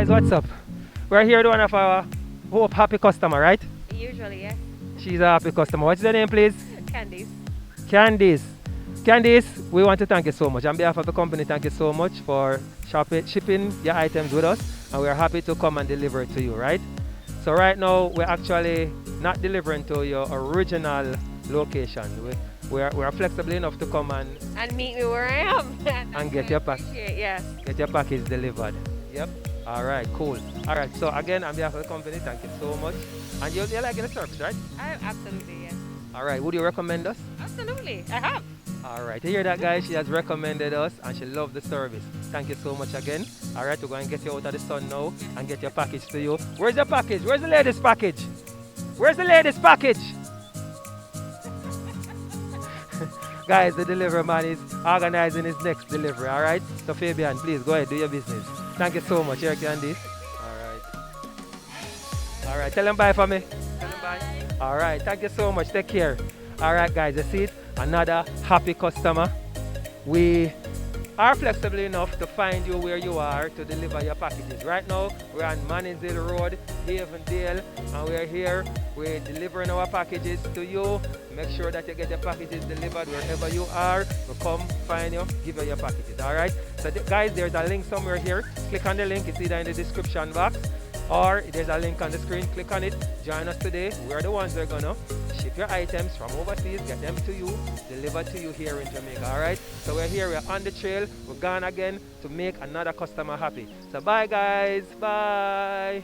guys, what's up? We're here with one of our hope happy customer, right? Usually, yes. She's a happy customer. What's your name, please? Candies. Candice. Candice, we want to thank you so much. On behalf of the company, thank you so much for shipping your items with us. And we're happy to come and deliver it to you, right? So right now, we're actually not delivering to your original location. We're flexible enough to come And meet me where I am. and get your Yes. get your package delivered. Yep. All right, cool. All right, so again, on behalf of the company, thank you so much. And you're liking the service, right? Absolutely, yes. All right, would you recommend us? Absolutely. I have. All right, you hear that, guys? She has recommended us and she loved the service. Thank you so much again. All right, we're going to get you out of the sun now and get your package to you. Where's your package? Where's the latest package? Where's the latest package? Guys, the delivery man is organizing his next delivery, all right? So Fabian, please go ahead, do your business. Thank you so much, here, Candice. All right. All right, tell them bye for me. Tell them bye. All right, thank you so much. Take care. All right, guys, you see it? Another happy customer. We are flexible enough to find you where you are to deliver your packages. Right now, we're on Manisdale Road, Havendale, and we're here. We're delivering our packages to you. Make sure that you get your packages delivered wherever you are. We'll come find you, give you your packages, all right? So guys, there's a link somewhere here. Click on the link, it's either in the description box or there's a link on the screen. Click on it, join us today. We're the ones that are gonna ship your items from overseas, get them to you, delivered to you here in Jamaica, all right? So we're here, we're on the trail, we're gone again to make another customer happy. So bye guys, bye.